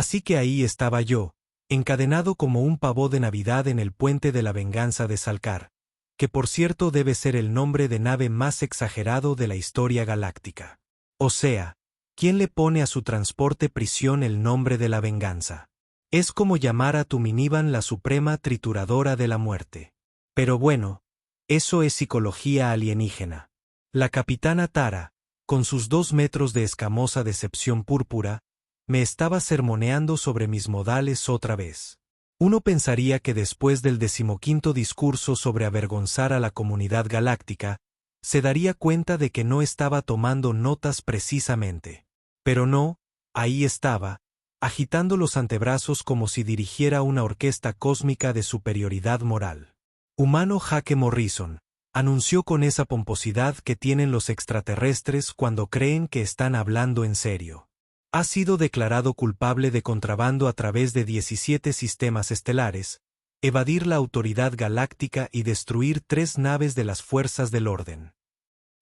Así que ahí estaba yo, encadenado como un pavo de Navidad en el puente de la venganza de Salcar, que por cierto debe ser el nombre de nave más exagerado de la historia galáctica. O sea, ¿quién le pone a su transporte prisión el nombre de la venganza? Es como llamar a tu minivan la suprema trituradora de la muerte. Pero bueno, eso es psicología alienígena. La capitana Tara, con sus 2 metros de escamosa decepción púrpura, me estaba sermoneando sobre mis modales otra vez. Uno pensaría que después del 15º discurso sobre avergonzar a la comunidad galáctica, se daría cuenta de que no estaba tomando notas precisamente. Pero no, ahí estaba, agitando los antebrazos como si dirigiera una orquesta cósmica de superioridad moral. Humano Jaque Morrison, anunció con esa pomposidad que tienen los extraterrestres cuando creen que están hablando en serio. Ha sido declarado culpable de contrabando a través de 17 sistemas estelares, evadir la autoridad galáctica y destruir 3 naves de las fuerzas del orden.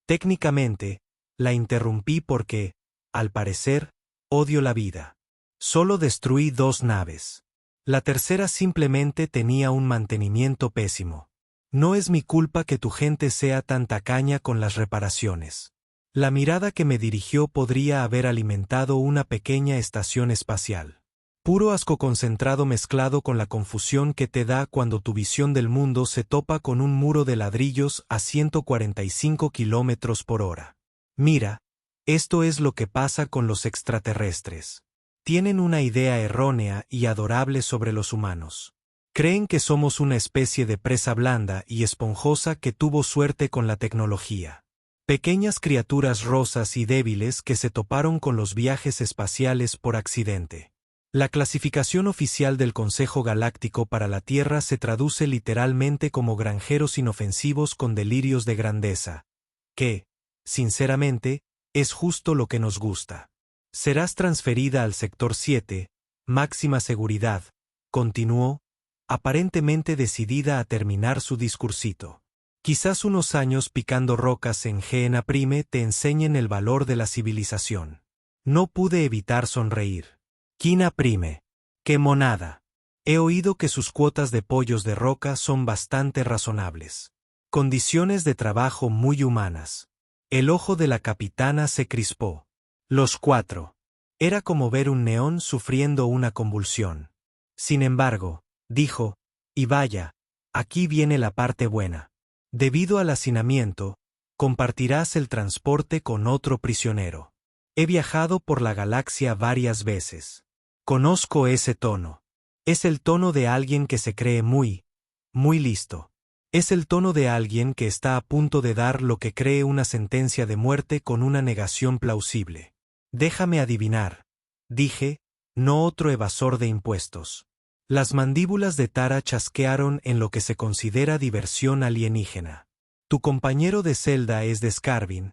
Técnicamente, la interrumpí porque, al parecer, odio la vida. Solo destruí 2 naves. La tercera simplemente tenía un mantenimiento pésimo. No es mi culpa que tu gente sea tan tacaña con las reparaciones. La mirada que me dirigió podría haber alimentado una pequeña estación espacial. Puro asco concentrado mezclado con la confusión que te da cuando tu visión del mundo se topa con un muro de ladrillos a 145 kilómetros por hora. Mira, esto es lo que pasa con los extraterrestres. Tienen una idea errónea y adorable sobre los humanos. Creen que somos una especie de presa blanda y esponjosa que tuvo suerte con la tecnología. Pequeñas criaturas rosas y débiles que se toparon con los viajes espaciales por accidente. La clasificación oficial del Consejo Galáctico para la Tierra se traduce literalmente como granjeros inofensivos con delirios de grandeza, que, sinceramente, es justo lo que nos gusta. Serás transferida al sector 7, máxima seguridad, continuó, aparentemente decidida a terminar su discursito. Quizás unos años picando rocas en Gehenna Prime te enseñen el valor de la civilización. No pude evitar sonreír. Quina Prime. ¡Qué monada! He oído que sus cuotas de pollos de roca son bastante razonables. Condiciones de trabajo muy humanas. El ojo de la capitana se crispó. Los 4. Era como ver un neón sufriendo una convulsión. Sin embargo, dijo, y vaya, aquí viene la parte buena. Debido al hacinamiento, compartirás el transporte con otro prisionero. He viajado por la galaxia varias veces. Conozco ese tono. Es el tono de alguien que se cree muy listo. Es el tono de alguien que está a punto de dar lo que cree una sentencia de muerte con una negación plausible. Déjame adivinar, dije, no otro evasor de impuestos. Las mandíbulas de Tara chasquearon en lo que se considera diversión alienígena. Tu compañero de celda es de Scarven,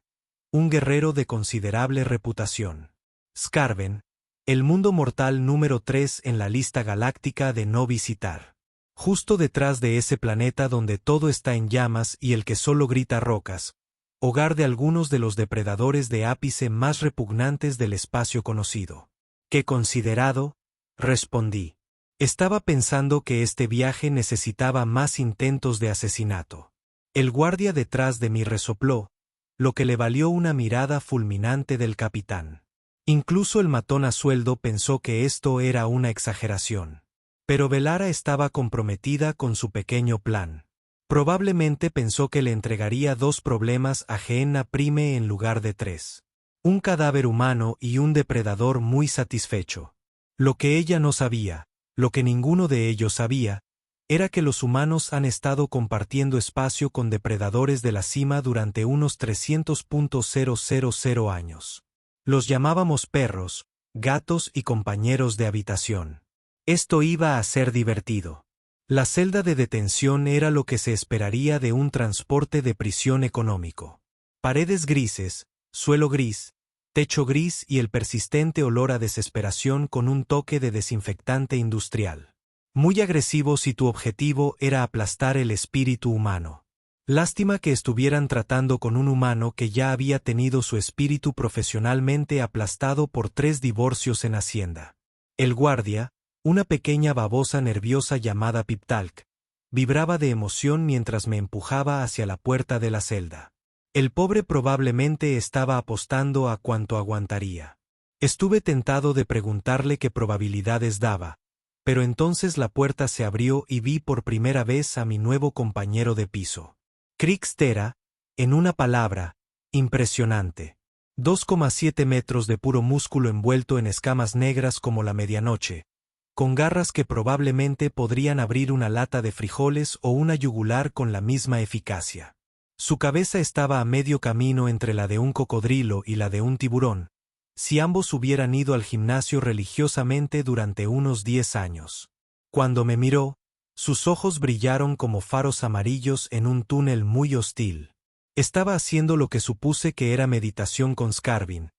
un guerrero de considerable reputación. Scarven, el mundo mortal número 3 en la lista galáctica de no visitar. Justo detrás de ese planeta donde todo está en llamas y el que solo grita rocas, hogar de algunos de los depredadores de ápice más repugnantes del espacio conocido. ¿Qué considerado? Respondí. Estaba pensando que este viaje necesitaba más intentos de asesinato. El guardia detrás de mí resopló, lo que le valió una mirada fulminante del capitán. Incluso el matón a sueldo pensó que esto era una exageración. Pero Velara estaba comprometida con su pequeño plan. Probablemente pensó que le entregaría 2 problemas a Gehenna Prime en lugar de 3. Un cadáver humano y un depredador muy satisfecho. Lo que ella no sabía, lo que ninguno de ellos sabía, era que los humanos han estado compartiendo espacio con depredadores de la cima durante unos 300.000 años. Los llamábamos perros, gatos y compañeros de habitación. Esto iba a ser divertido. La celda de detención era lo que se esperaría de un transporte de prisión económico. Paredes grises, suelo gris, techo gris y el persistente olor a desesperación con un toque de desinfectante industrial. Muy agresivo si tu objetivo era aplastar el espíritu humano. Lástima que estuvieran tratando con un humano que ya había tenido su espíritu profesionalmente aplastado por 3 divorcios en Hacienda. El guardia, una pequeña babosa nerviosa llamada Piptalk, vibraba de emoción mientras me empujaba hacia la puerta de la celda. El pobre probablemente estaba apostando a cuánto aguantaría. Estuve tentado de preguntarle qué probabilidades daba, pero entonces la puerta se abrió y vi por primera vez a mi nuevo compañero de piso. Krix era, en una palabra, impresionante. 2,7 metros de puro músculo envuelto en escamas negras como la medianoche, con garras que probablemente podrían abrir una lata de frijoles o una yugular con la misma eficacia. Su cabeza estaba a medio camino entre la de un cocodrilo y la de un tiburón, si ambos hubieran ido al gimnasio religiosamente durante unos 10 años. Cuando me miró, sus ojos brillaron como faros amarillos en un túnel muy hostil. Estaba haciendo lo que supuse que era meditación con Scarvin,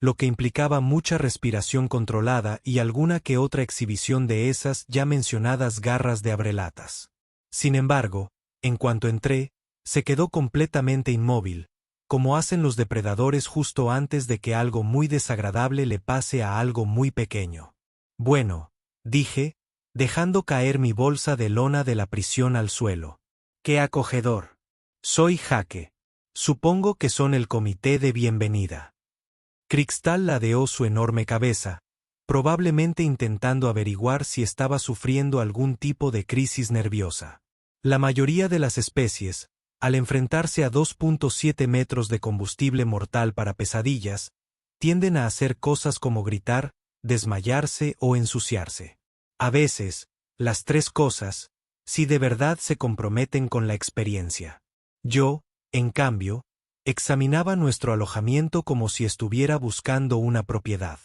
lo que implicaba mucha respiración controlada y alguna que otra exhibición de esas ya mencionadas garras de abrelatas. Sin embargo, en cuanto entré, se quedó completamente inmóvil, como hacen los depredadores justo antes de que algo muy desagradable le pase a algo muy pequeño. Bueno, dije, dejando caer mi bolsa de lona de la prisión al suelo. ¡Qué acogedor! Soy Jake. Supongo que son el comité de bienvenida. Krixtal ladeó su enorme cabeza, probablemente intentando averiguar si estaba sufriendo algún tipo de crisis nerviosa. La mayoría de las especies, al enfrentarse a 2,7 metros de combustible mortal para pesadillas, tienden a hacer cosas como gritar, desmayarse o ensuciarse. A veces, las tres cosas, si de verdad se comprometen con la experiencia. Yo, en cambio, examinaba nuestro alojamiento como si estuviera buscando una propiedad.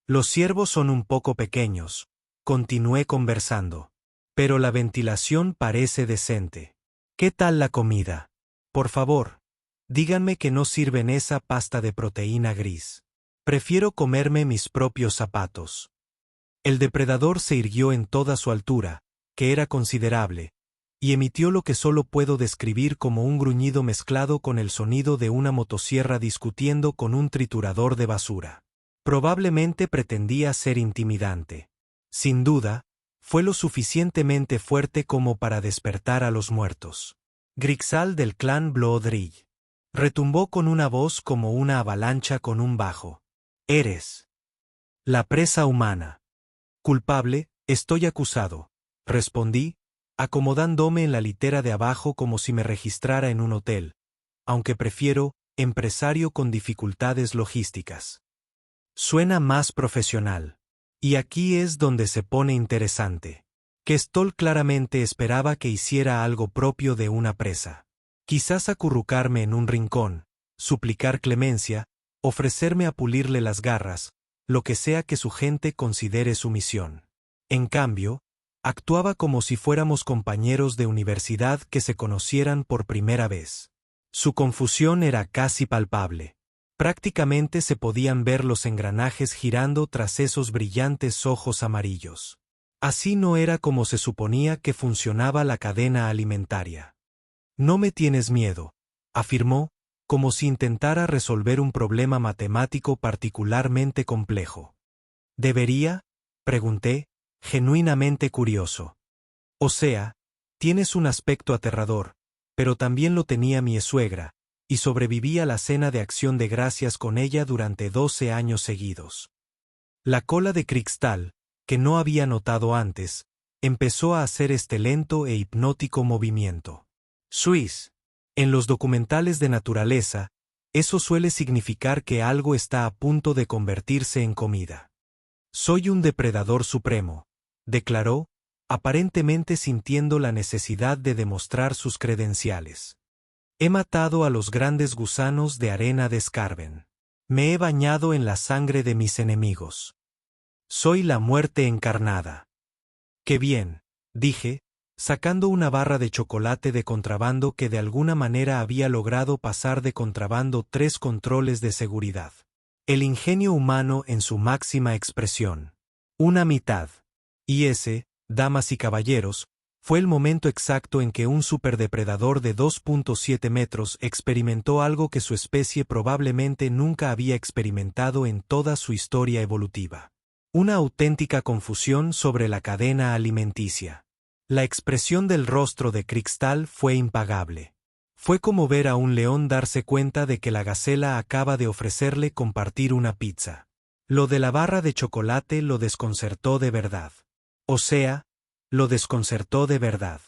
Los ciervos son un poco pequeños, continué conversando, pero la ventilación parece decente. ¿Qué tal la comida? Por favor, díganme que no sirven esa pasta de proteína gris. Prefiero comerme mis propios zapatos. El depredador se irguió en toda su altura, que era considerable, y emitió lo que solo puedo describir como un gruñido mezclado con el sonido de una motosierra discutiendo con un triturador de basura. Probablemente pretendía ser intimidante. Sin duda, fue lo suficientemente fuerte como para despertar a los muertos. Grixal del clan Bloodrill. Retumbó con una voz como una avalancha con un bajo. Eres la presa humana. Culpable, estoy acusado, respondí, acomodándome en la litera de abajo como si me registrara en un hotel, aunque prefiero empresario con dificultades logísticas. Suena más profesional. Y aquí es donde se pone interesante. Que Stoll claramente esperaba que hiciera algo propio de una presa. Quizás acurrucarme en un rincón, suplicar clemencia, ofrecerme a pulirle las garras, lo que sea que su gente considere su misión. En cambio, actuaba como si fuéramos compañeros de universidad que se conocieran por primera vez. Su confusión era casi palpable. Prácticamente se podían ver los engranajes girando tras esos brillantes ojos amarillos. Así no era como se suponía que funcionaba la cadena alimentaria. No me tienes miedo, afirmó, como si intentara resolver un problema matemático particularmente complejo. ¿Debería? Pregunté, genuinamente curioso. O sea, tienes un aspecto aterrador, pero también lo tenía mi suegra, y sobreviví a la cena de acción de gracias con ella durante 12 años seguidos. La cola de Krixtal, que no había notado antes, empezó a hacer este lento e hipnótico movimiento. Swiss. En los documentales de naturaleza, eso suele significar que algo está a punto de convertirse en comida. Soy un depredador supremo, declaró, aparentemente sintiendo la necesidad de demostrar sus credenciales. He matado a los grandes gusanos de arena de Scarven. Me he bañado en la sangre de mis enemigos. Soy la muerte encarnada. ¡Qué bien!, dije, sacando una barra de chocolate de contrabando que de alguna manera había logrado pasar de contrabando 3 controles de seguridad. El ingenio humano en su máxima expresión. Una mitad. Y ese, damas y caballeros, fue el momento exacto en que un superdepredador de 2,7 metros experimentó algo que su especie probablemente nunca había experimentado en toda su historia evolutiva. Una auténtica confusión sobre la cadena alimenticia. La expresión del rostro de Cristal fue impagable. Fue como ver a un león darse cuenta de que la gacela acaba de ofrecerle compartir una pizza. Lo de la barra de chocolate lo desconcertó de verdad. O sea, lo desconcertó de verdad.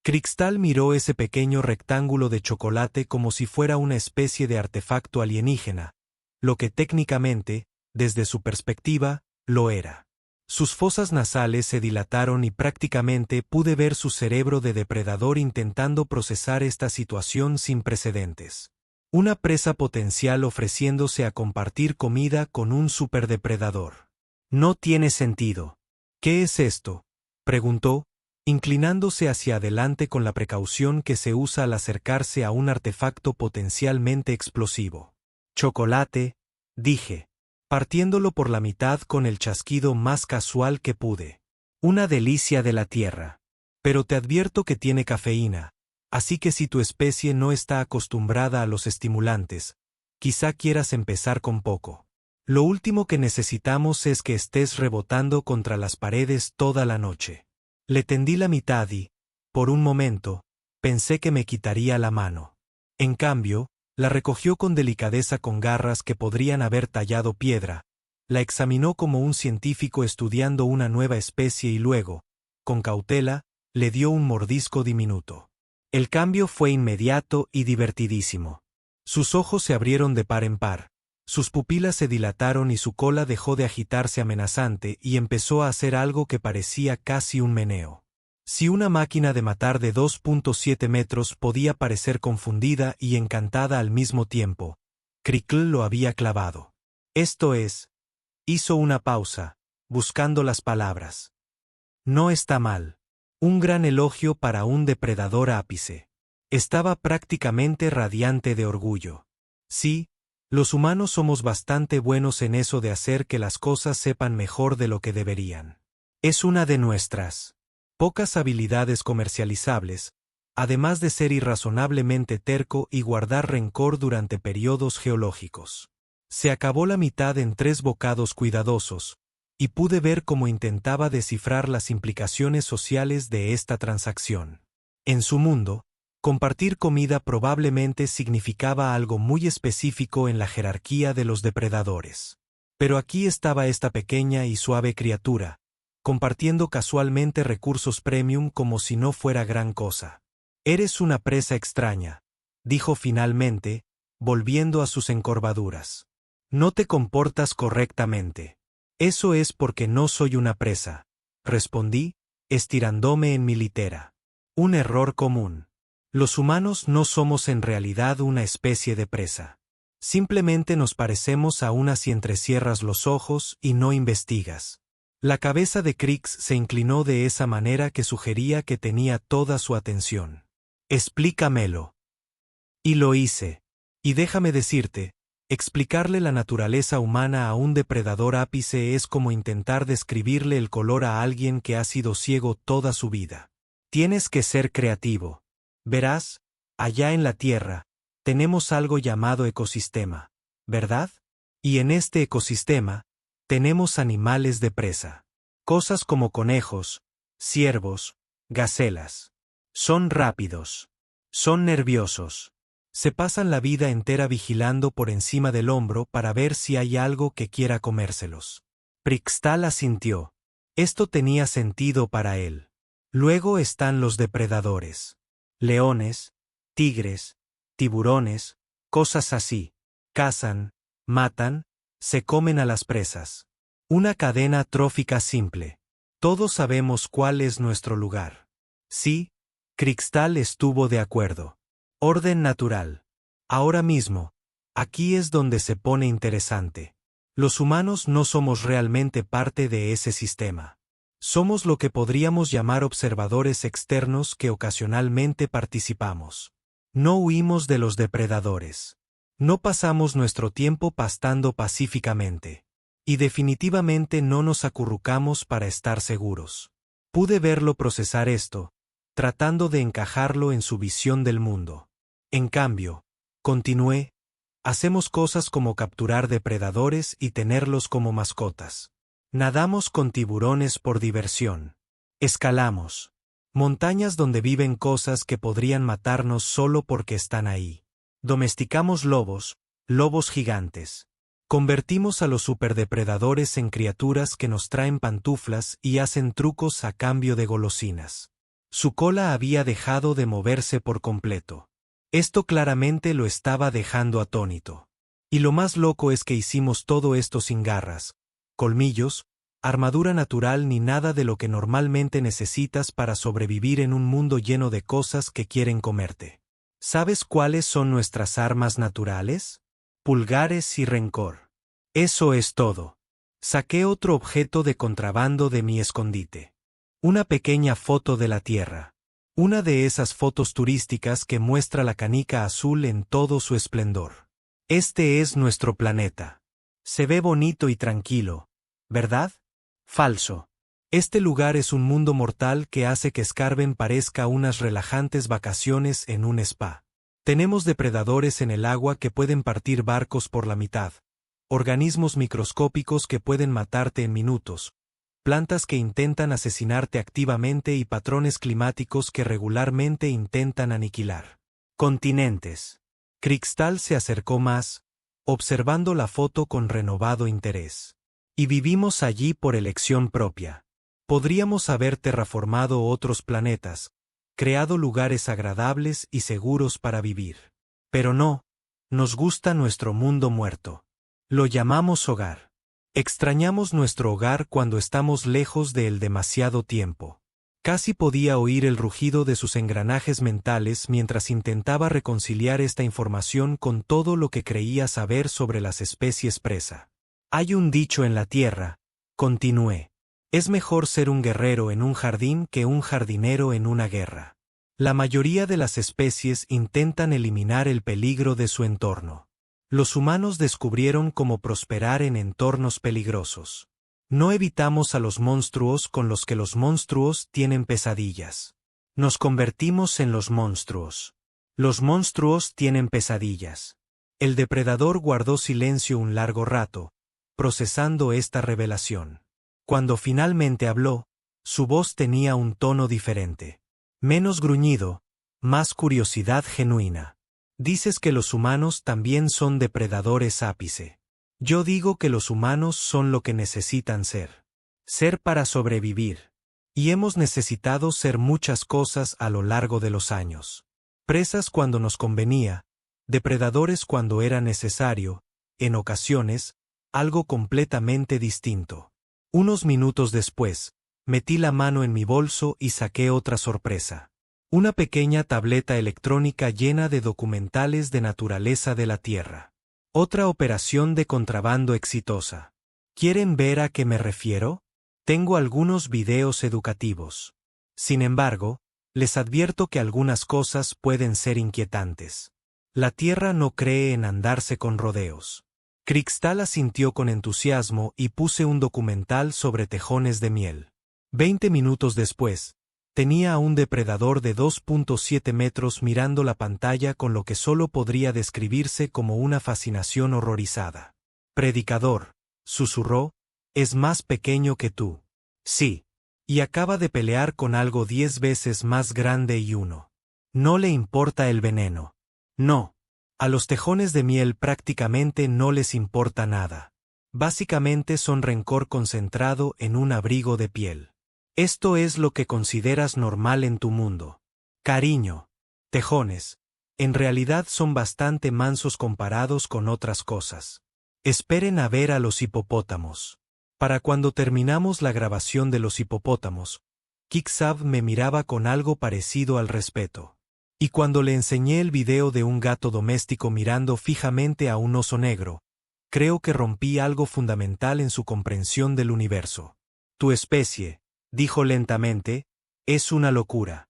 Cristal miró ese pequeño rectángulo de chocolate como si fuera una especie de artefacto alienígena, lo que técnicamente, desde su perspectiva, lo era. Sus fosas nasales se dilataron y prácticamente pude ver su cerebro de depredador intentando procesar esta situación sin precedentes. Una presa potencial ofreciéndose a compartir comida con un superdepredador. No tiene sentido. ¿Qué es esto?, preguntó, inclinándose hacia adelante con la precaución que se usa al acercarse a un artefacto potencialmente explosivo. Chocolate, dije, partiéndolo por la mitad con el chasquido más casual que pude. Una delicia de la tierra. Pero te advierto que tiene cafeína, así que si tu especie no está acostumbrada a los estimulantes, quizá quieras empezar con poco. Lo último que necesitamos es que estés rebotando contra las paredes toda la noche. Le tendí la mitad y, por un momento, pensé que me quitaría la mano. En cambio, la recogió con delicadeza con garras que podrían haber tallado piedra, la examinó como un científico estudiando una nueva especie y luego, con cautela, le dio un mordisco diminuto. El cambio fue inmediato y divertidísimo. Sus ojos se abrieron de par en par, sus pupilas se dilataron y su cola dejó de agitarse amenazante y empezó a hacer algo que parecía casi un meneo. Si una máquina de matar de 2.7 metros podía parecer confundida y encantada al mismo tiempo, Crickle lo había clavado. Esto es, hizo una pausa, buscando las palabras. No está mal. Un gran elogio para un depredador ápice. Estaba prácticamente radiante de orgullo. Sí, los humanos somos bastante buenos en eso de hacer que las cosas sepan mejor de lo que deberían. Es una de nuestras pocas habilidades comercializables, además de ser irrazonablemente terco y guardar rencor durante periodos geológicos. Se acabó la mitad en 3 bocados cuidadosos, y pude ver cómo intentaba descifrar las implicaciones sociales de esta transacción. En su mundo, compartir comida probablemente significaba algo muy específico en la jerarquía de los depredadores. Pero aquí estaba esta pequeña y suave criatura, compartiendo casualmente recursos premium como si no fuera gran cosa. Eres una presa extraña, dijo finalmente, volviendo a sus encorvaduras. No te comportas correctamente. Eso es porque no soy una presa, respondí, estirándome en mi litera. Un error común. Los humanos no somos en realidad una especie de presa. Simplemente nos parecemos a una si entrecierras los ojos y no investigas. La cabeza de Crix se inclinó de esa manera que sugería que tenía toda su atención. Explícamelo. Y lo hice. Y déjame decirte, explicarle la naturaleza humana a un depredador ápice es como intentar describirle el color a alguien que ha sido ciego toda su vida. Tienes que ser creativo. Verás, allá en la Tierra, tenemos algo llamado ecosistema, ¿verdad? Y en este ecosistema, tenemos animales de presa. Cosas como conejos, ciervos, gacelas. Son rápidos. Son nerviosos. Se pasan la vida entera vigilando por encima del hombro para ver si hay algo que quiera comérselos. Prixtal asintió. Esto tenía sentido para él. Luego están los depredadores. Leones, tigres, tiburones, cosas así. Cazan, matan, se comen a las presas. Una cadena trófica simple. Todos sabemos cuál es nuestro lugar. Sí, Cristal estuvo de acuerdo. Orden natural. Ahora mismo, aquí es donde se pone interesante. Los humanos no somos realmente parte de ese sistema. Somos lo que podríamos llamar observadores externos que ocasionalmente participamos. No huimos de los depredadores. No pasamos nuestro tiempo pastando pacíficamente. Y definitivamente no nos acurrucamos para estar seguros. Pude verlo procesar esto, tratando de encajarlo en su visión del mundo. En cambio, continué, hacemos cosas como capturar depredadores y tenerlos como mascotas. Nadamos con tiburones por diversión. Escalamos montañas donde viven cosas que podrían matarnos solo porque están ahí. Domesticamos lobos, lobos gigantes. Convertimos a los superdepredadores en criaturas que nos traen pantuflas y hacen trucos a cambio de golosinas. Su cola había dejado de moverse por completo. Esto claramente lo estaba dejando atónito. Y lo más loco es que hicimos todo esto sin garras, colmillos, armadura natural ni nada de lo que normalmente necesitas para sobrevivir en un mundo lleno de cosas que quieren comerte. ¿Sabes cuáles son nuestras armas naturales? Pulgares y rencor. Eso es todo. Saqué otro objeto de contrabando de mi escondite. Una pequeña foto de la Tierra. Una de esas fotos turísticas que muestra la canica azul en todo su esplendor. Este es nuestro planeta. Se ve bonito y tranquilo, ¿verdad? Falso. Este lugar es un mundo mortal que hace que Skarben parezca unas relajantes vacaciones en un spa. Tenemos depredadores en el agua que pueden partir barcos por la mitad, organismos microscópicos que pueden matarte en minutos, plantas que intentan asesinarte activamente y patrones climáticos que regularmente intentan aniquilar. Continentes. Krikstal se acercó más, observando la foto con renovado interés. Y vivimos allí por elección propia. Podríamos haber terraformado otros planetas, creado lugares agradables y seguros para vivir. Pero no, nos gusta nuestro mundo muerto. Lo llamamos hogar. Extrañamos nuestro hogar cuando estamos lejos de él demasiado tiempo. Casi podía oír el rugido de sus engranajes mentales mientras intentaba reconciliar esta información con todo lo que creía saber sobre las especies presa. Hay un dicho en la Tierra, continué. Es mejor ser un guerrero en un jardín que un jardinero en una guerra. La mayoría de las especies intentan eliminar el peligro de su entorno. Los humanos descubrieron cómo prosperar en entornos peligrosos. No evitamos a los monstruos con los que los monstruos tienen pesadillas. Nos convertimos en los monstruos. Los monstruos tienen pesadillas. El depredador guardó silencio un largo rato, procesando esta revelación. Cuando finalmente habló, su voz tenía un tono diferente. Menos gruñido, más curiosidad genuina. Dices que los humanos también son depredadores ápice. Yo digo que los humanos son lo que necesitan ser. Ser para sobrevivir. Y hemos necesitado ser muchas cosas a lo largo de los años. Presas cuando nos convenía, depredadores cuando era necesario, en ocasiones, algo completamente distinto. Unos minutos después, metí la mano en mi bolso y saqué otra sorpresa. Una pequeña tableta electrónica llena de documentales de naturaleza de la Tierra. Otra operación de contrabando exitosa. ¿Quieren ver a qué me refiero? Tengo algunos videos educativos. Sin embargo, les advierto que algunas cosas pueden ser inquietantes. La Tierra no cree en andarse con rodeos. Krikstal asintió con entusiasmo y puse un documental sobre tejones de miel. 20 minutos después, tenía a un depredador de 2.7 metros mirando la pantalla con lo que solo podría describirse como una fascinación horrorizada. Predicador, susurró, es más pequeño que tú. Sí. Y acaba de pelear con algo 10 veces más grande y uno. No le importa el veneno. No. A los tejones de miel prácticamente no les importa nada. Básicamente son rencor concentrado en un abrigo de piel. Esto es lo que consideras normal en tu mundo. Cariño. Tejones. En realidad son bastante mansos comparados con otras cosas. Esperen a ver a los hipopótamos. Para cuando terminamos la grabación de los hipopótamos, Kiksav me miraba con algo parecido al respeto. Y cuando le enseñé el video de un gato doméstico mirando fijamente a un oso negro, creo que rompí algo fundamental en su comprensión del universo. Tu especie, dijo lentamente, es una locura.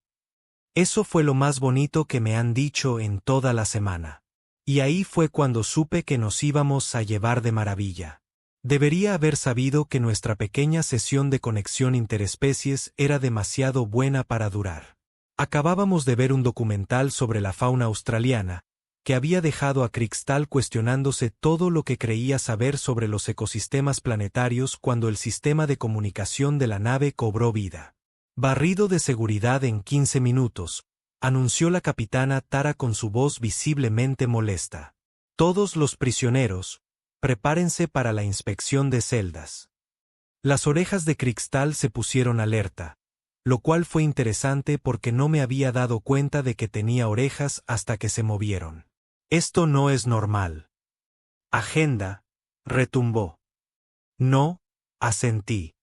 Eso fue lo más bonito que me han dicho en toda la semana. Y ahí fue cuando supe que nos íbamos a llevar de maravilla. Debería haber sabido que nuestra pequeña sesión de conexión interespecies era demasiado buena para durar. Acabábamos de ver un documental sobre la fauna australiana, que había dejado a Krixtal cuestionándose todo lo que creía saber sobre los ecosistemas planetarios cuando el sistema de comunicación de la nave cobró vida. Barrido de seguridad en 15 minutos, anunció la capitana Tara con su voz visiblemente molesta. Todos los prisioneros, prepárense para la inspección de celdas. Las orejas de Krixtal se pusieron alerta, lo cual fue interesante porque no me había dado cuenta de que tenía orejas hasta que se movieron. Esto no es normal. Agenda, retumbó. No, asentí.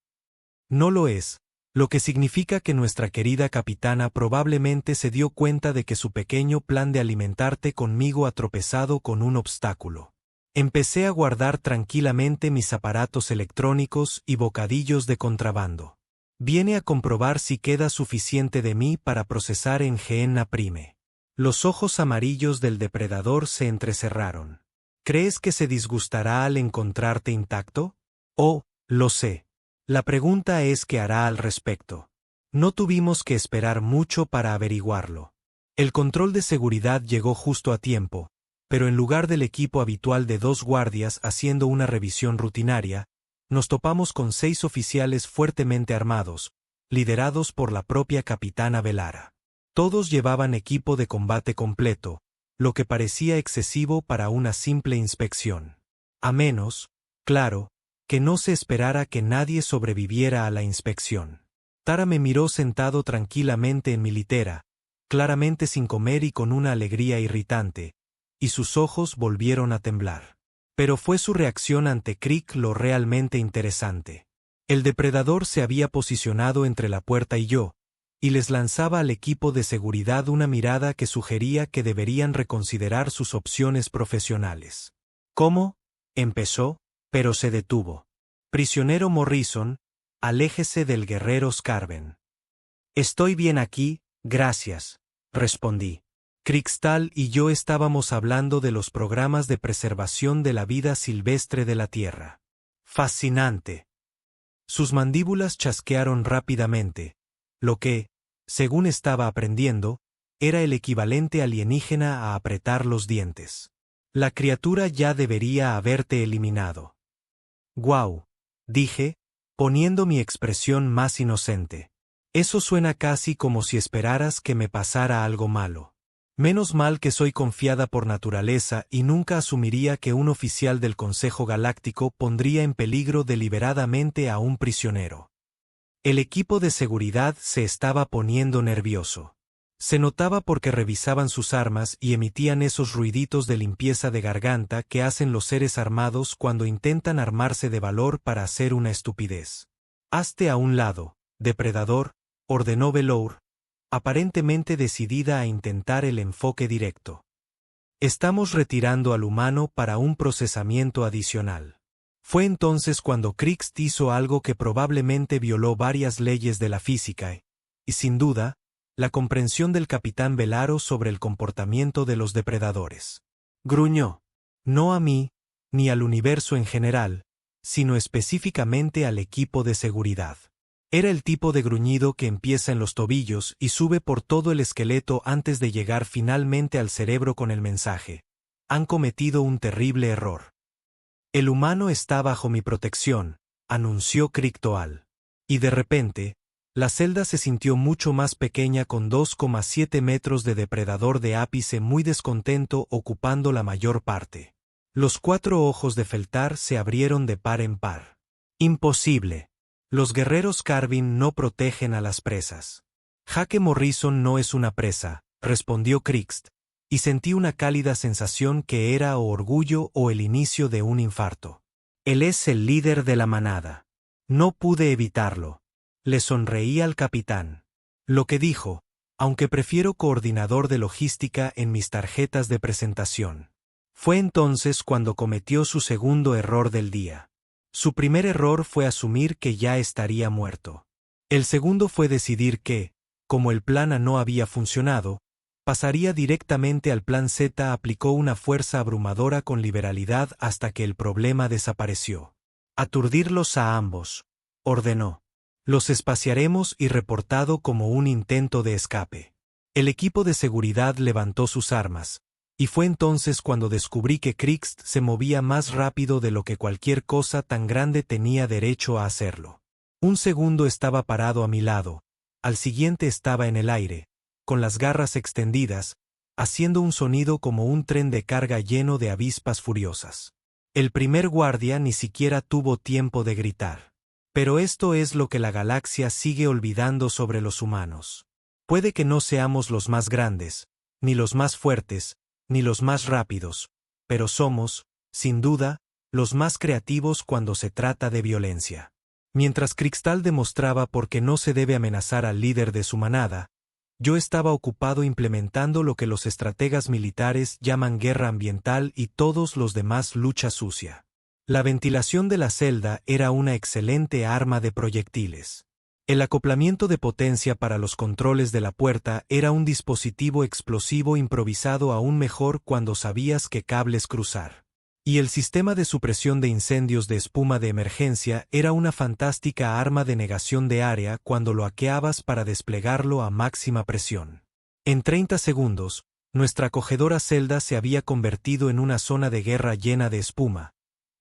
No lo es, lo que significa que nuestra querida capitana probablemente se dio cuenta de que su pequeño plan de alimentarte conmigo ha tropezado con un obstáculo. Empecé a guardar tranquilamente mis aparatos electrónicos y bocadillos de contrabando. Viene a comprobar si queda suficiente de mí para procesar en Gehenna Prime. Los ojos amarillos del depredador se entrecerraron. ¿Crees que se disgustará al encontrarte intacto? Oh, lo sé. La pregunta es qué hará al respecto. No tuvimos que esperar mucho para averiguarlo. El control de seguridad llegó justo a tiempo, pero en lugar del equipo habitual de 2 guardias haciendo una revisión rutinaria, nos topamos con 6 oficiales fuertemente armados, liderados por la propia capitana Velara. Todos llevaban equipo de combate completo, lo que parecía excesivo para una simple inspección. A menos, claro, que no se esperara que nadie sobreviviera a la inspección. Tara me miró sentado tranquilamente en mi litera, claramente sin comer y con una alegría irritante, y sus ojos volvieron a temblar. Pero fue su reacción ante Krieg lo realmente interesante. El depredador se había posicionado entre la puerta y yo, y les lanzaba al equipo de seguridad una mirada que sugería que deberían reconsiderar sus opciones profesionales. ¿Cómo? Empezó, pero se detuvo. Prisionero Morrison, aléjese del guerrero Scarven. Estoy bien aquí, gracias, respondí. Krixtal y yo estábamos hablando de los programas de preservación de la vida silvestre de la Tierra. Fascinante. Sus mandíbulas chasquearon rápidamente, lo que, según estaba aprendiendo, era el equivalente alienígena a apretar los dientes. La criatura ya debería haberte eliminado. Guau, dije, poniendo mi expresión más inocente. Eso suena casi como si esperaras que me pasara algo malo. Menos mal que soy confiada por naturaleza y nunca asumiría que un oficial del Consejo Galáctico pondría en peligro deliberadamente a un prisionero. El equipo de seguridad se estaba poniendo nervioso. Se notaba porque revisaban sus armas y emitían esos ruiditos de limpieza de garganta que hacen los seres armados cuando intentan armarse de valor para hacer una estupidez. Hazte a un lado, depredador, ordenó Velour, aparentemente decidida a intentar el enfoque directo. Estamos retirando al humano para un procesamiento adicional. Fue entonces cuando Krixt hizo algo que probablemente violó varias leyes de la física y, sin duda, la comprensión del capitán Velaro sobre el comportamiento de los depredadores. Gruñó. No a mí, ni al universo en general, sino específicamente al equipo de seguridad. Era el tipo de gruñido que empieza en los tobillos y sube por todo el esqueleto antes de llegar finalmente al cerebro con el mensaje. Han cometido un terrible error. El humano está bajo mi protección, anunció Kriktoal. Y de repente, la celda se sintió mucho más pequeña con 2,7 metros de depredador de ápice muy descontento ocupando la mayor parte. Los 4 ojos de Feltar se abrieron de par en par. Imposible. Los guerreros Carvin no protegen a las presas. Jaque Morrison no es una presa, respondió Krixt, y sentí una cálida sensación que era o orgullo o el inicio de un infarto. Él es el líder de la manada. No pude evitarlo. Le sonreí al capitán. Lo que dijo, aunque prefiero coordinador de logística en mis tarjetas de presentación. Fue entonces cuando cometió su segundo error del día. Su primer error fue asumir que ya estaría muerto. El segundo fue decidir que, como el plan A no había funcionado, pasaría directamente al plan Z. Aplicó una fuerza abrumadora con liberalidad hasta que el problema desapareció. Aturdirlos a ambos, ordenó. Los espaciaremos y reportado como un intento de escape. El equipo de seguridad levantó sus armas, Y fue entonces cuando descubrí que Krixt se movía más rápido de lo que cualquier cosa tan grande tenía derecho a hacerlo. Un segundo estaba parado a mi lado, al siguiente estaba en el aire, con las garras extendidas, haciendo un sonido como un tren de carga lleno de avispas furiosas. El primer guardia ni siquiera tuvo tiempo de gritar. Pero esto es lo que la galaxia sigue olvidando sobre los humanos. Puede que no seamos los más grandes, ni los más fuertes, ni los más rápidos, pero somos, sin duda, los más creativos cuando se trata de violencia. Mientras Krikstal demostraba por qué no se debe amenazar al líder de su manada, yo estaba ocupado implementando lo que los estrategas militares llaman guerra ambiental y todos los demás lucha sucia. La ventilación de la celda era una excelente arma de proyectiles. El acoplamiento de potencia para los controles de la puerta era un dispositivo explosivo improvisado aún mejor cuando sabías qué cables cruzar. Y el sistema de supresión de incendios de espuma de emergencia era una fantástica arma de negación de área cuando lo hackeabas para desplegarlo a máxima presión. En 30 segundos, nuestra acogedora celda se había convertido en una zona de guerra llena de espuma,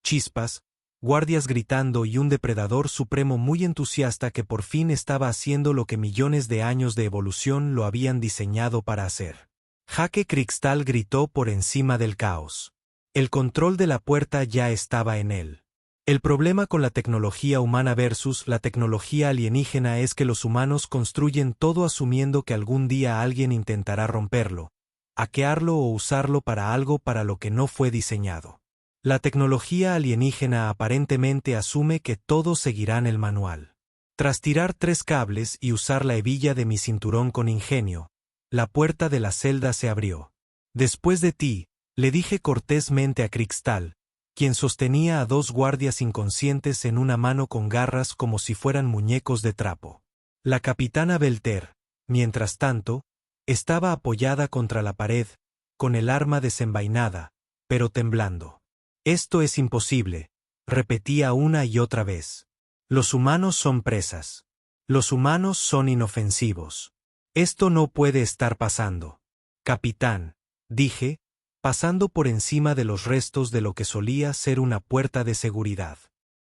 chispas, guardias gritando y un depredador supremo muy entusiasta que por fin estaba haciendo lo que millones de años de evolución lo habían diseñado para hacer. Jaque Krikstal gritó por encima del caos. El control de la puerta ya estaba en él. El problema con la tecnología humana versus la tecnología alienígena es que los humanos construyen todo asumiendo que algún día alguien intentará romperlo, hackearlo o usarlo para algo para lo que no fue diseñado. La tecnología alienígena aparentemente asume que todos seguirán el manual. Tras tirar 3 cables y usar la hebilla de mi cinturón con ingenio, la puerta de la celda se abrió. Después de ti, le dije cortésmente a Krikstal, quien sostenía a 2 guardias inconscientes en una mano con garras como si fueran muñecos de trapo. La capitana Belter, mientras tanto, estaba apoyada contra la pared, con el arma desenvainada, pero temblando. Esto es imposible, repetía una y otra vez. Los humanos son presas. Los humanos son inofensivos. Esto no puede estar pasando. Capitán, dije, pasando por encima de los restos de lo que solía ser una puerta de seguridad.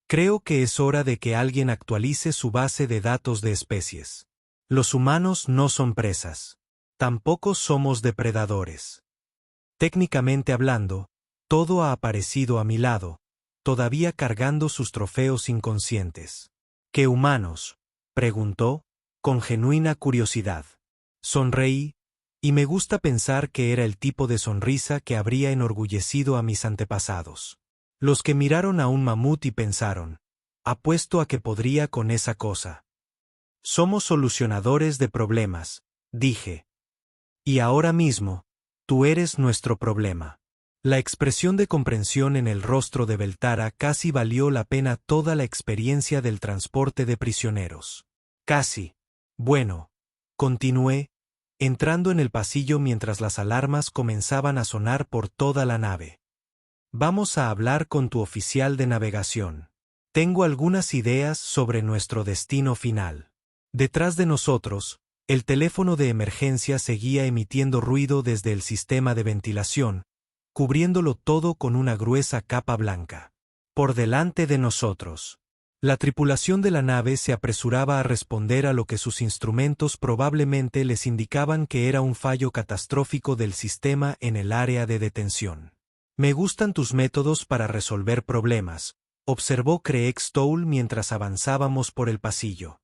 Creo que es hora de que alguien actualice su base de datos de especies. Los humanos no son presas. Tampoco somos depredadores. Técnicamente hablando, todo ha aparecido a mi lado, todavía cargando sus trofeos inconscientes. ¿Qué humanos?, preguntó, con genuina curiosidad. Sonreí, y me gusta pensar que era el tipo de sonrisa que habría enorgullecido a mis antepasados. Los que miraron a un mamut y pensaron, apuesto a que podría con esa cosa. Somos solucionadores de problemas, dije. Y ahora mismo, tú eres nuestro problema. La expresión de comprensión en el rostro de Beltara casi valió la pena toda la experiencia del transporte de prisioneros. Casi. Bueno, continué, entrando en el pasillo mientras las alarmas comenzaban a sonar por toda la nave. Vamos a hablar con tu oficial de navegación. Tengo algunas ideas sobre nuestro destino final. Detrás de nosotros, el teléfono de emergencia seguía emitiendo ruido desde el sistema de ventilación, cubriéndolo todo con una gruesa capa blanca. Por delante de nosotros. La tripulación de la nave se apresuraba a responder a lo que sus instrumentos probablemente les indicaban que era un fallo catastrófico del sistema en el área de detención. Me gustan tus métodos para resolver problemas, observó Craig Stoll mientras avanzábamos por el pasillo.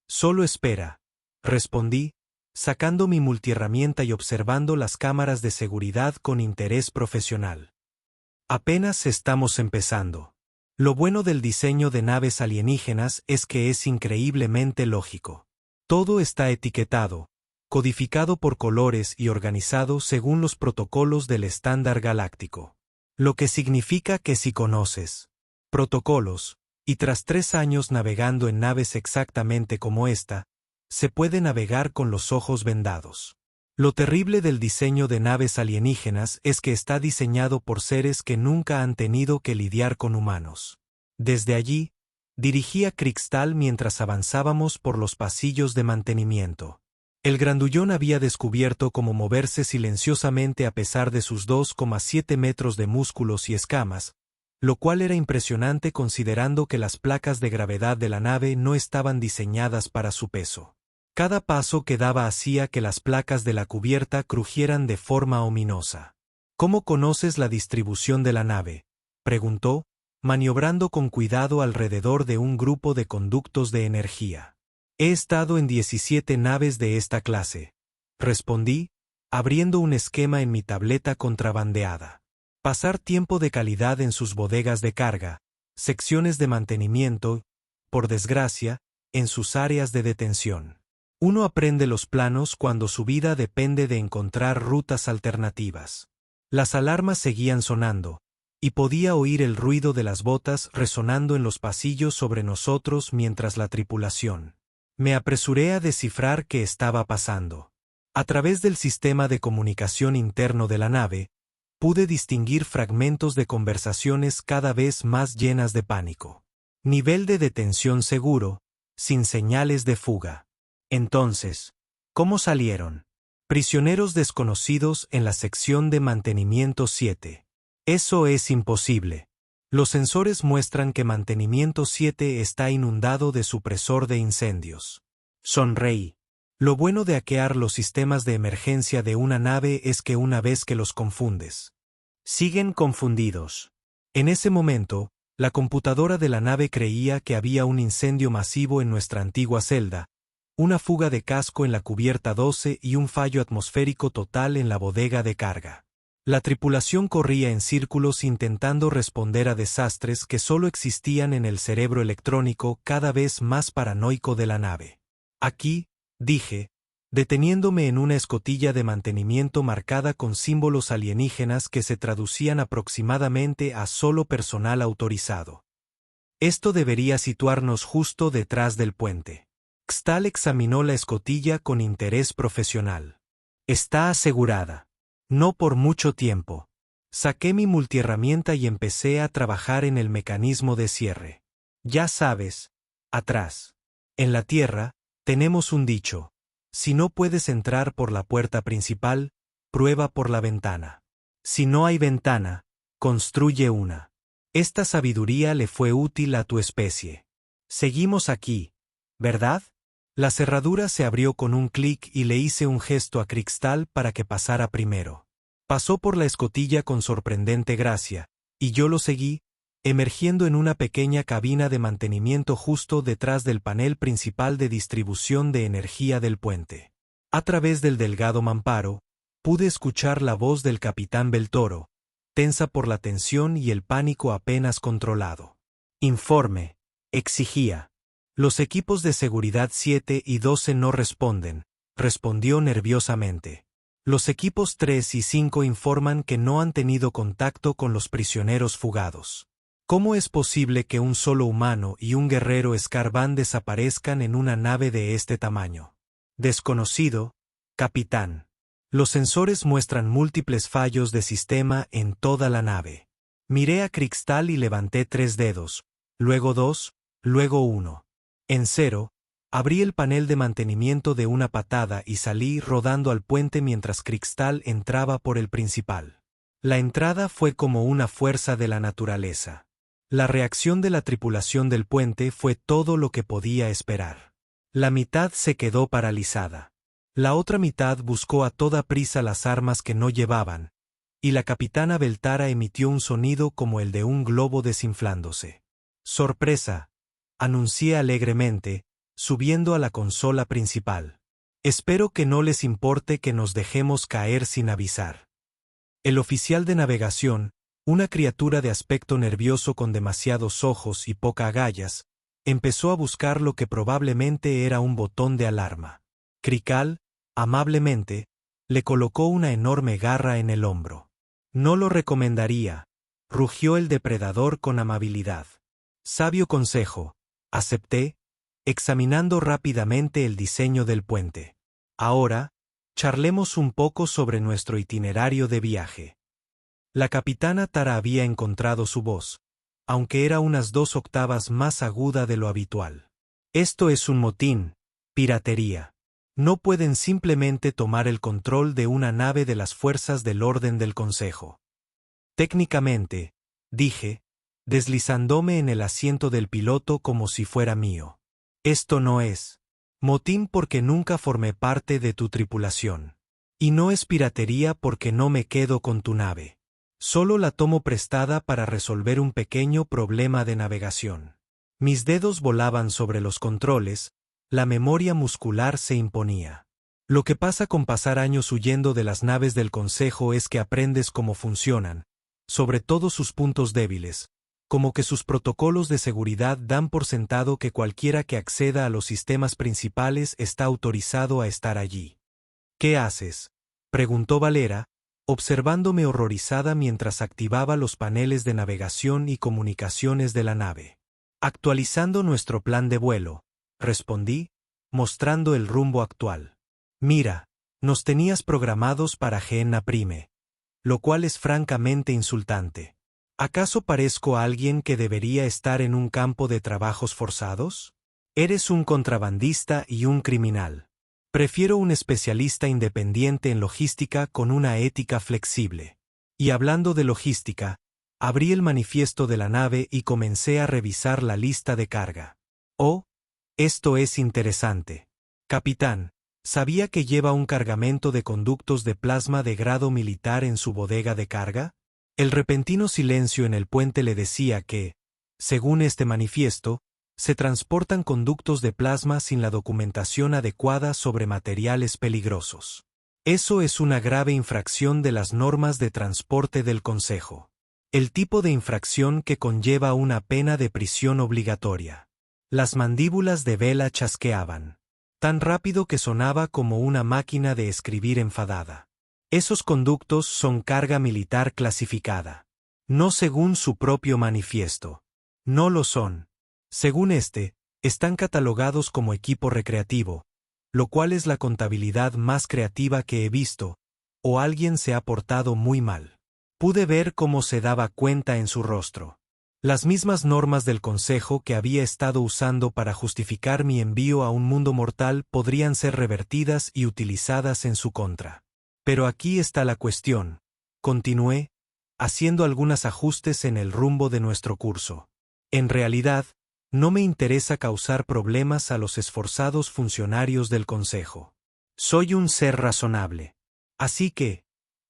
Solo espera, respondí, sacando mi multiherramienta y observando las cámaras de seguridad con interés profesional. Apenas estamos empezando. Lo bueno del diseño de naves alienígenas es que es increíblemente lógico. Todo está etiquetado, codificado por colores y organizado según los protocolos del estándar galáctico. Lo que significa que si conoces protocolos, y tras 3 años navegando en naves exactamente como esta, se puede navegar con los ojos vendados. Lo terrible del diseño de naves alienígenas es que está diseñado por seres que nunca han tenido que lidiar con humanos. Desde allí, dirigí a Krikstal mientras avanzábamos por los pasillos de mantenimiento. El grandullón había descubierto cómo moverse silenciosamente a pesar de sus 2,7 metros de músculos y escamas, lo cual era impresionante considerando que las placas de gravedad de la nave no estaban diseñadas para su peso. Cada paso que daba hacía que las placas de la cubierta crujieran de forma ominosa. ¿Cómo conoces la distribución de la nave?, preguntó, maniobrando con cuidado alrededor de un grupo de conductos de energía. He estado en 17 naves de esta clase, respondí, abriendo un esquema en mi tableta contrabandeada. Pasar tiempo de calidad en sus bodegas de carga, secciones de mantenimiento, por desgracia, en sus áreas de detención. Uno aprende los planos cuando su vida depende de encontrar rutas alternativas. Las alarmas seguían sonando, y podía oír el ruido de las botas resonando en los pasillos sobre nosotros mientras la tripulación. Me apresuré a descifrar qué estaba pasando. A través del sistema de comunicación interno de la nave, pude distinguir fragmentos de conversaciones cada vez más llenas de pánico. Nivel de detención seguro, sin señales de fuga. Entonces, ¿cómo salieron? Prisioneros desconocidos en la sección de mantenimiento 7. Eso es imposible. Los sensores muestran que mantenimiento 7 está inundado de supresor de incendios. Sonreí. Lo bueno de hackear los sistemas de emergencia de una nave es que una vez que los confundes, siguen confundidos. En ese momento, la computadora de la nave creía que había un incendio masivo en nuestra antigua celda, una fuga de casco en la cubierta 12 y un fallo atmosférico total en la bodega de carga. La tripulación corría en círculos intentando responder a desastres que solo existían en el cerebro electrónico cada vez más paranoico de la nave. Aquí, dije, deteniéndome en una escotilla de mantenimiento marcada con símbolos alienígenas que se traducían aproximadamente a solo personal autorizado. Esto debería situarnos justo detrás del puente. Xtal examinó la escotilla con interés profesional. Está asegurada. No por mucho tiempo. Saqué mi multiherramienta y empecé a trabajar en el mecanismo de cierre. Ya sabes, atrás. En la Tierra, tenemos un dicho: si no puedes entrar por la puerta principal, prueba por la ventana. Si no hay ventana, construye una. Esta sabiduría le fue útil a tu especie. Seguimos aquí, ¿verdad? La cerradura se abrió con un clic y le hice un gesto a Krixtal para que pasara primero. Pasó por la escotilla con sorprendente gracia, y yo lo seguí, emergiendo en una pequeña cabina de mantenimiento justo detrás del panel principal de distribución de energía del puente. A través del delgado mamparo, pude escuchar la voz del capitán Beltoro, tensa por la tensión y el pánico apenas controlado. Informe, exigía. Los equipos de seguridad 7 y 12 no responden, respondió nerviosamente. Los equipos 3 y 5 informan que no han tenido contacto con los prisioneros fugados. ¿Cómo es posible que un solo humano y un guerrero escarbán desaparezcan en una nave de este tamaño? Desconocido, capitán. Los sensores muestran múltiples fallos de sistema en toda la nave. Miré a Krixtal y levanté 3 dedos, luego 2, luego 1. En 0, abrí el panel de mantenimiento de una patada y salí rodando al puente mientras Krixtal entraba por el principal. La entrada fue como una fuerza de la naturaleza. La reacción de la tripulación del puente fue todo lo que podía esperar. La mitad se quedó paralizada. La otra mitad buscó a toda prisa las armas que no llevaban, y la capitana Beltara emitió un sonido como el de un globo desinflándose. Sorpresa, anuncié alegremente, subiendo a la consola principal. Espero que no les importe que nos dejemos caer sin avisar. El oficial de navegación, una criatura de aspecto nervioso con demasiados ojos y poca agallas, empezó a buscar lo que probablemente era un botón de alarma. Krixtal, amablemente, le colocó una enorme garra en el hombro. No lo recomendaría, rugió el depredador con amabilidad. Sabio consejo, acepté, examinando rápidamente el diseño del puente. Ahora, charlemos un poco sobre nuestro itinerario de viaje. La capitana Tara había encontrado su voz, aunque era unas 2 octavas más aguda de lo habitual. Esto es un motín, piratería. No pueden simplemente tomar el control de una nave de las fuerzas del orden del Consejo. Técnicamente, dije, deslizándome en el asiento del piloto como si fuera mío. Esto no es motín porque nunca formé parte de tu tripulación. Y no es piratería porque no me quedo con tu nave. Solo la tomo prestada para resolver un pequeño problema de navegación. Mis dedos volaban sobre los controles, la memoria muscular se imponía. Lo que pasa con pasar años huyendo de las naves del Consejo es que aprendes cómo funcionan, sobre todo sus puntos débiles, como que sus protocolos de seguridad dan por sentado que cualquiera que acceda a los sistemas principales está autorizado a estar allí. ¿Qué haces?, preguntó Valera, observándome horrorizada mientras activaba los paneles de navegación y comunicaciones de la nave. Actualizando nuestro plan de vuelo, respondí, mostrando el rumbo actual. Mira, nos tenías programados para Gehenna Prime, lo cual es francamente insultante. ¿Acaso parezco alguien que debería estar en un campo de trabajos forzados? Eres un contrabandista y un criminal. Prefiero un especialista independiente en logística con una ética flexible. Y hablando de logística, abrí el manifiesto de la nave y comencé a revisar la lista de carga. Oh, esto es interesante. Capitán, ¿sabía que lleva un cargamento de conductos de plasma de grado militar en su bodega de carga? El repentino silencio en el puente le decía que, según este manifiesto, se transportan conductos de plasma sin la documentación adecuada sobre materiales peligrosos. Eso es una grave infracción de las normas de transporte del Consejo. El tipo de infracción que conlleva una pena de prisión obligatoria. Las mandíbulas de Vela chasqueaban, tan rápido que sonaba como una máquina de escribir enfadada. Esos conductos son carga militar clasificada. No según su propio manifiesto. No lo son. Según este, están catalogados como equipo recreativo, lo cual es la contabilidad más creativa que he visto, o alguien se ha portado muy mal. Pude ver cómo se daba cuenta en su rostro. Las mismas normas del Consejo que había estado usando para justificar mi envío a un mundo mortal podrían ser revertidas y utilizadas en su contra. Pero aquí está la cuestión, continué, haciendo algunos ajustes en el rumbo de nuestro curso. En realidad, no me interesa causar problemas a los esforzados funcionarios del Consejo. Soy un ser razonable. Así que,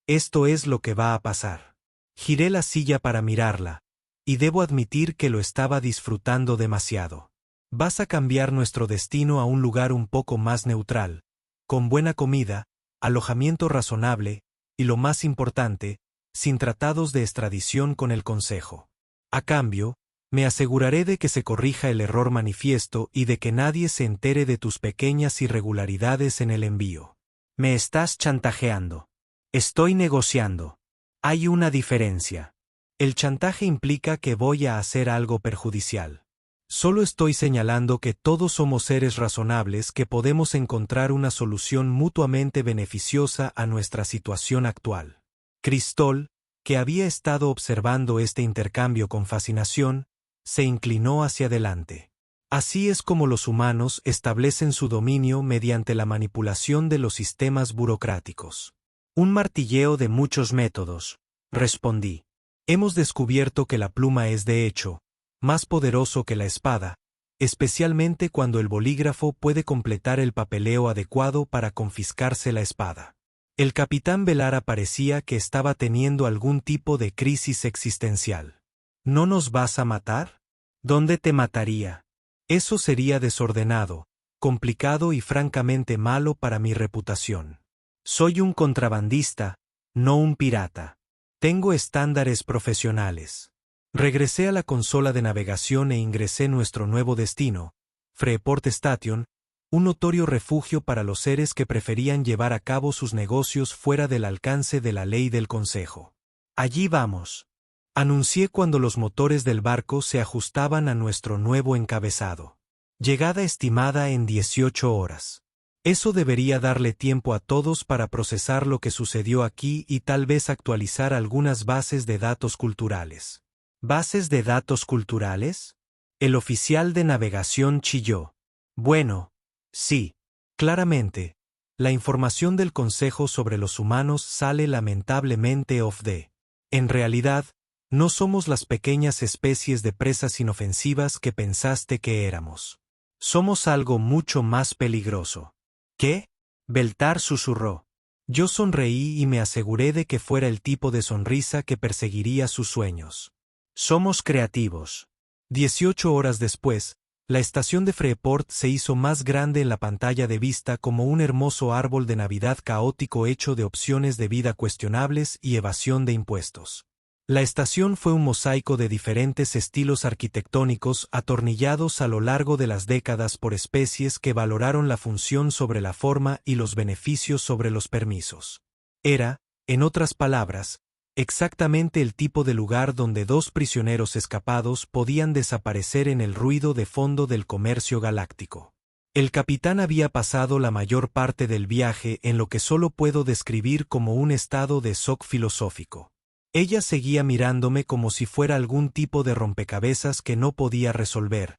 esto es lo que va a pasar. Giré la silla para mirarla, y debo admitir que lo estaba disfrutando demasiado. Vas a cambiar nuestro destino a un lugar un poco más neutral, con buena comida, alojamiento razonable, y lo más importante, sin tratados de extradición con el Consejo. A cambio, me aseguraré de que se corrija el error manifiesto y de que nadie se entere de tus pequeñas irregularidades en el envío. Me estás chantajeando. Estoy negociando. Hay una diferencia. El chantaje implica que voy a hacer algo perjudicial. Solo estoy señalando que todos somos seres razonables que podemos encontrar una solución mutuamente beneficiosa a nuestra situación actual. Cristol, que había estado observando este intercambio con fascinación, se inclinó hacia adelante. Así es como los humanos establecen su dominio mediante la manipulación de los sistemas burocráticos. Un martilleo de muchos métodos, respondí. Hemos descubierto que la pluma es de hecho más poderoso que la espada, especialmente cuando el bolígrafo puede completar el papeleo adecuado para confiscarse la espada. El capitán Velara parecía que estaba teniendo algún tipo de crisis existencial. ¿No nos vas a matar? ¿Dónde te mataría? Eso sería desordenado, complicado y francamente malo para mi reputación. Soy un contrabandista, no un pirata. Tengo estándares profesionales. Regresé a la consola de navegación e ingresé nuestro nuevo destino, Freeport Station, un notorio refugio para los seres que preferían llevar a cabo sus negocios fuera del alcance de la ley del Consejo. Allí vamos, anuncié cuando los motores del barco se ajustaban a nuestro nuevo encabezado. Llegada estimada en 18 horas. Eso debería darle tiempo a todos para procesar lo que sucedió aquí y tal vez actualizar algunas bases de datos culturales. ¿Bases de datos culturales? El oficial de navegación chilló. Bueno, sí, claramente, La información del Consejo sobre los humanos sale lamentablemente off the. En realidad, no somos las pequeñas especies de presas inofensivas que pensaste que éramos. Somos algo mucho más peligroso. ¿Qué? Beltar susurró. Yo sonreí y me aseguré de que fuera el tipo de sonrisa que perseguiría sus sueños. Somos creativos. 18 horas después, la estación de Freeport se hizo más grande en la pantalla de vista como un hermoso árbol de Navidad caótico hecho de opciones de vida cuestionables y evasión de impuestos. La estación fue un mosaico de diferentes estilos arquitectónicos atornillados a lo largo de las décadas por especies que valoraron la función sobre la forma y los beneficios sobre los permisos. Era, en otras palabras, exactamente el tipo de lugar donde dos prisioneros escapados podían desaparecer en el ruido de fondo del comercio galáctico. El capitán había pasado la mayor parte del viaje en lo que solo puedo describir como un estado de shock filosófico. Ella seguía mirándome como si fuera algún tipo de rompecabezas que no podía resolver,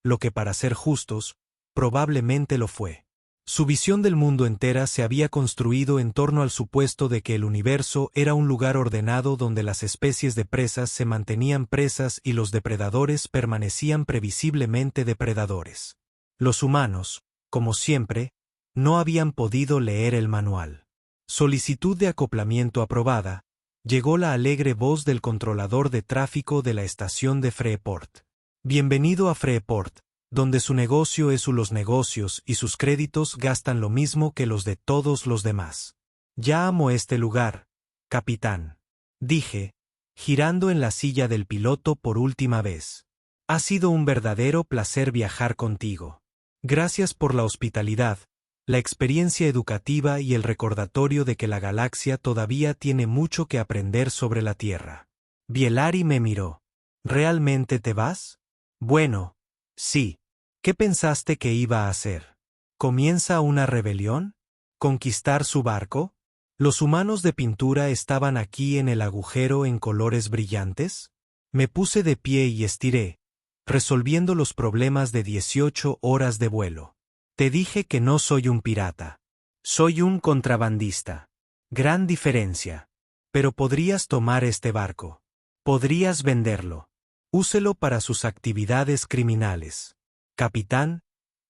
lo que para ser justos, probablemente lo fue. Su visión del mundo entera se había construido en torno al supuesto de que el universo era un lugar ordenado donde las especies de presas se mantenían presas y los depredadores permanecían previsiblemente depredadores. Los humanos, como siempre, no habían podido leer el manual. Solicitud de acoplamiento aprobada. Llegó la alegre voz del controlador de tráfico de la estación de Freeport. Bienvenido a Freeport, donde su negocio es los negocios y sus créditos gastan lo mismo que los de todos los demás. Ya amo este lugar, capitán, dije, girando en la silla del piloto por última vez. Ha sido un verdadero placer viajar contigo. Gracias por la hospitalidad, la experiencia educativa y el recordatorio de que la galaxia todavía tiene mucho que aprender sobre la Tierra. Bielari me miró. ¿Realmente te vas? Bueno, sí. ¿Qué pensaste que iba a hacer? ¿Comienza una rebelión? ¿Conquistar su barco? ¿Los humanos de pintura estaban aquí en el agujero en colores brillantes? Me puse de pie y estiré, resolviendo los problemas de 18 horas de vuelo. Te dije que no soy un pirata. Soy un contrabandista. Gran diferencia. Pero podrías tomar este barco. Podrías venderlo. Úselo para sus actividades criminales. Capitán,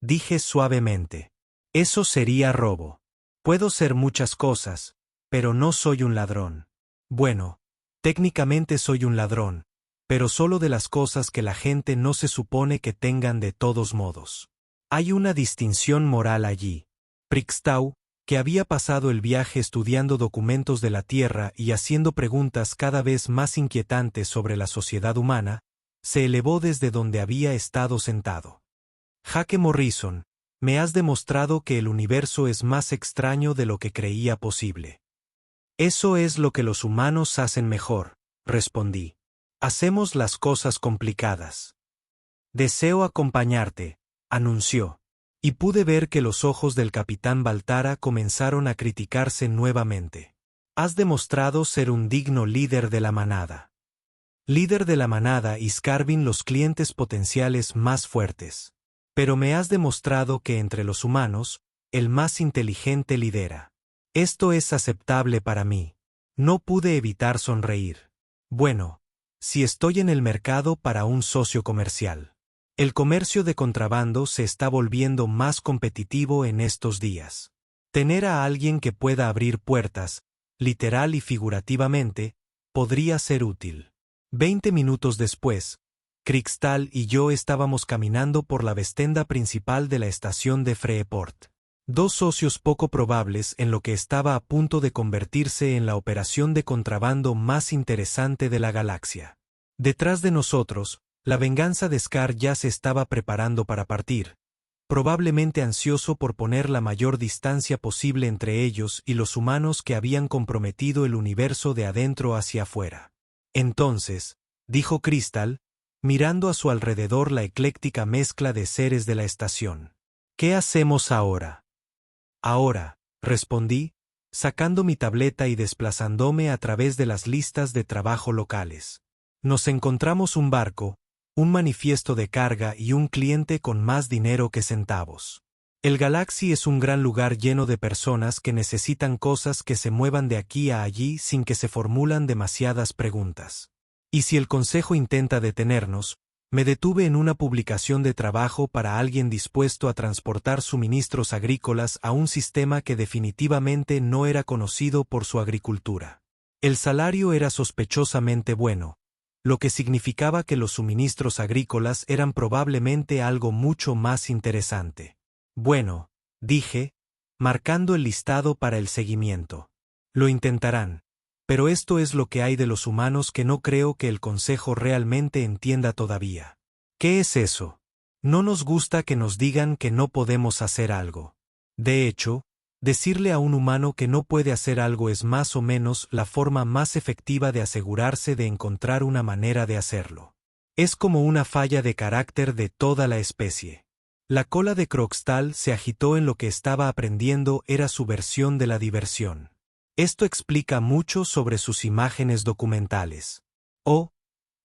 dije suavemente. Eso sería robo. Puedo ser muchas cosas, pero no soy un ladrón. Bueno, técnicamente soy un ladrón, pero solo de las cosas que la gente no se supone que tengan de todos modos. Hay una distinción moral allí. Prixtau, que había pasado el viaje estudiando documentos de la Tierra y haciendo preguntas cada vez más inquietantes sobre la sociedad humana, se elevó desde donde había estado sentado. Jaque Morrison, me has demostrado que el universo es más extraño de lo que creía posible. Eso es lo que los humanos hacen mejor, respondí. Hacemos las cosas complicadas. Deseo acompañarte, anunció, y pude ver que los ojos del capitán Baltara comenzaron a criticarse nuevamente. Has demostrado ser un digno líder de la manada. Líder de la manada y Scarvin los clientes potenciales más fuertes. Pero me has demostrado que entre los humanos, el más inteligente lidera. Esto es aceptable para mí. No pude evitar sonreír. Bueno, si estoy en el mercado para un socio comercial. El comercio de contrabando se está volviendo más competitivo en estos días. Tener a alguien que pueda abrir puertas, literal y figurativamente, podría ser útil. 20 minutos después, Krixtal y yo estábamos caminando por la vestenda principal de la estación de Freeport. Dos socios poco probables en lo que estaba a punto de convertirse en la operación de contrabando más interesante de la galaxia. Detrás de nosotros, la venganza de Scar ya se estaba preparando para partir, probablemente ansioso por poner la mayor distancia posible entre ellos y los humanos que habían comprometido el universo de adentro hacia afuera. Entonces, dijo Crystal, mirando a su alrededor la ecléctica mezcla de seres de la estación. ¿Qué hacemos ahora? Ahora, respondí, sacando mi tableta y desplazándome a través de las listas de trabajo locales. Nos encontramos un barco, un manifiesto de carga y un cliente con más dinero que centavos. El Galaxy es un gran lugar lleno de personas que necesitan cosas que se muevan de aquí a allí sin que se formulan demasiadas preguntas. Y si el Consejo intenta detenernos, me detuve en una publicación de trabajo para alguien dispuesto a transportar suministros agrícolas a un sistema que definitivamente no era conocido por su agricultura. El salario era sospechosamente bueno, lo que significaba que los suministros agrícolas eran probablemente algo mucho más interesante. Bueno, dije, marcando el listado para el seguimiento. Lo intentarán. Pero esto es lo que hay de los humanos que no creo que el Consejo realmente entienda todavía. ¿Qué es eso? No nos gusta que nos digan que no podemos hacer algo. De hecho, decirle a un humano que no puede hacer algo es más o menos la forma más efectiva de asegurarse de encontrar una manera de hacerlo. Es como una falla de carácter de toda la especie. La cola de Krogstal se agitó en lo que estaba aprendiendo era su versión de la diversión. Esto explica mucho sobre sus imágenes documentales. Oh,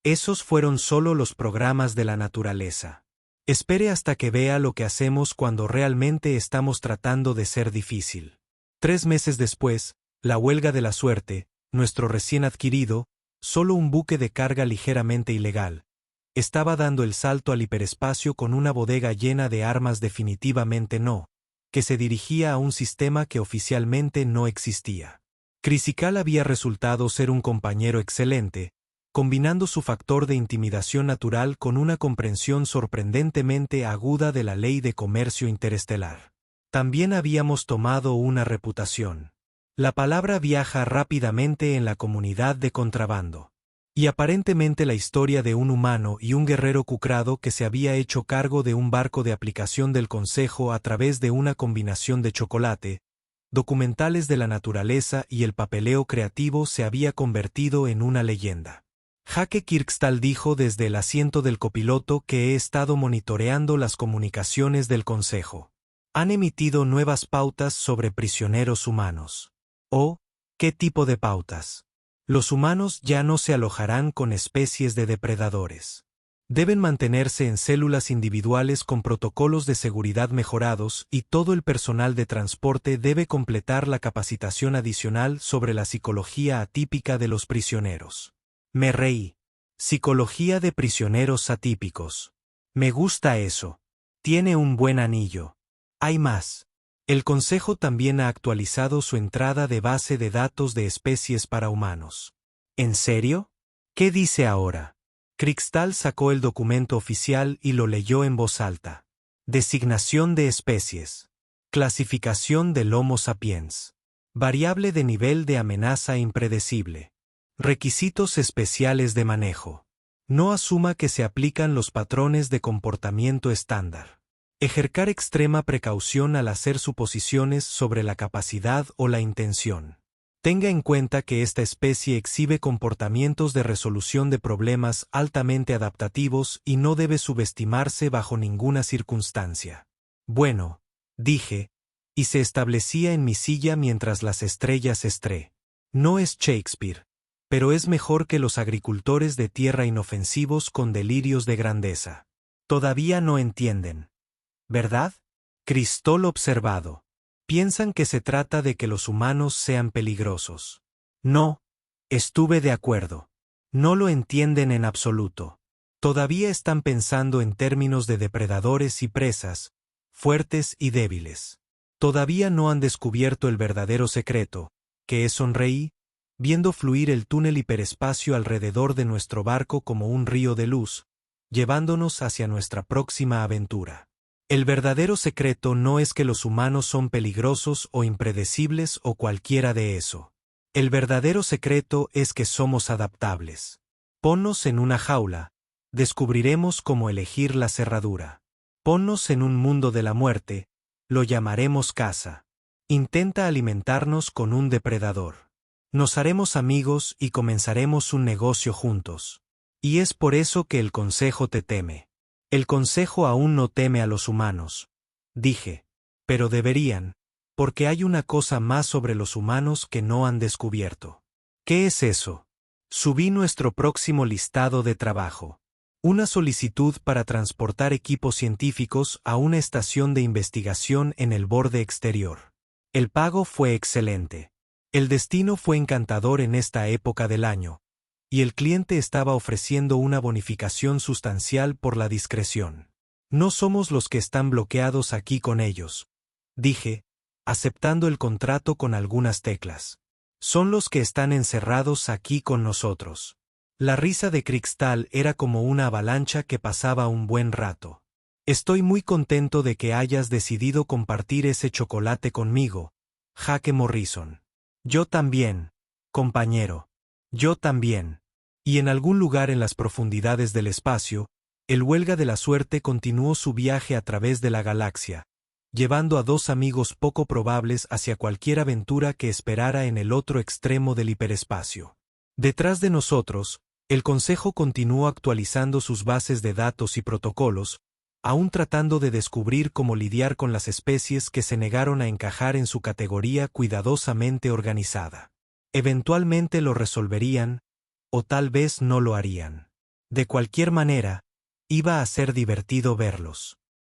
esos fueron solo los programas de la naturaleza. Espere hasta que vea lo que hacemos cuando realmente estamos tratando de ser difícil. 3 meses después, la huelga de la suerte, nuestro recién adquirido, solo un buque de carga ligeramente ilegal, estaba dando el salto al hiperespacio con una bodega llena de armas definitivamente no, que se dirigía a un sistema que oficialmente no existía. Crisical había resultado ser un compañero excelente, combinando su factor de intimidación natural con una comprensión sorprendentemente aguda de la ley de comercio interestelar. También habíamos tomado una reputación. La palabra viaja rápidamente en la comunidad de contrabando. Y aparentemente la historia de un humano y un guerrero cucrado que se había hecho cargo de un barco de aplicación del Consejo a través de una combinación de chocolate, documentales de la naturaleza y el papeleo creativo se había convertido en una leyenda. Jake Kirkstall dijo desde el asiento del copiloto que he estado monitoreando las comunicaciones del Consejo. Han emitido nuevas pautas sobre prisioneros humanos. ¿Oh, qué tipo de pautas? Los humanos ya no se alojarán con especies de depredadores. Deben mantenerse en células individuales con protocolos de seguridad mejorados y todo el personal de transporte debe completar la capacitación adicional sobre la psicología atípica de los prisioneros. Me reí. Psicología de prisioneros atípicos. Me gusta eso. Tiene un buen anillo. Hay más. El Consejo también ha actualizado su entrada de base de datos de especies para humanos. ¿En serio? ¿Qué dice ahora? Krikstal sacó el documento oficial y lo leyó en voz alta. Designación de especies. Clasificación del Homo sapiens. Variable de nivel de amenaza impredecible. Requisitos especiales de manejo. No asuma que se aplican los patrones de comportamiento estándar. Ejercer extrema precaución al hacer suposiciones sobre la capacidad o la intención. Tenga en cuenta que esta especie exhibe comportamientos de resolución de problemas altamente adaptativos y no debe subestimarse bajo ninguna circunstancia. Bueno, dije, y se establecía en mi silla mientras las estrellas No es Shakespeare, pero es mejor que los agricultores de tierra inofensivos con delirios de grandeza. Todavía no entienden. ¿Verdad? Cristol observado. Piensan que se trata de que los humanos sean peligrosos. No, estuve de acuerdo. No lo entienden en absoluto. Todavía están pensando en términos de depredadores y presas, fuertes y débiles. Todavía no han descubierto el verdadero secreto, que es sonreí, viendo fluir el túnel hiperespacio alrededor de nuestro barco como un río de luz, llevándonos hacia nuestra próxima aventura. El verdadero secreto no es que los humanos son peligrosos o impredecibles o cualquiera de eso. El verdadero secreto es que somos adaptables. Ponnos en una jaula, descubriremos cómo elegir la cerradura. Ponnos en un mundo de la muerte, lo llamaremos casa. Intenta alimentarnos con un depredador. Nos haremos amigos y comenzaremos un negocio juntos. Y es por eso que el Consejo te teme. El Consejo aún no teme a los humanos. Dije. Pero deberían, porque hay una cosa más sobre los humanos que no han descubierto. ¿Qué es eso? Subí nuestro próximo listado de trabajo. Una solicitud para transportar equipos científicos a una estación de investigación en el borde exterior. El pago fue excelente. El destino fue encantador en esta época del año, y el cliente estaba ofreciendo una bonificación sustancial por la discreción. No somos los que están bloqueados aquí con ellos, dije, aceptando el contrato con algunas teclas. Son los que están encerrados aquí con nosotros. La risa de Cristal era como una avalancha que pasaba un buen rato. Estoy muy contento de que hayas decidido compartir ese chocolate conmigo, Jake Morrison. Yo también, compañero. Yo también. Y en algún lugar en las profundidades del espacio, el Huelga de la Suerte continuó su viaje a través de la galaxia, llevando a dos amigos poco probables hacia cualquier aventura que esperara en el otro extremo del hiperespacio. Detrás de nosotros, el Consejo continuó actualizando sus bases de datos y protocolos, aún tratando de descubrir cómo lidiar con las especies que se negaron a encajar en su categoría cuidadosamente organizada. Eventualmente lo resolverían, o tal vez no lo harían. De cualquier manera, iba a ser divertido verlos.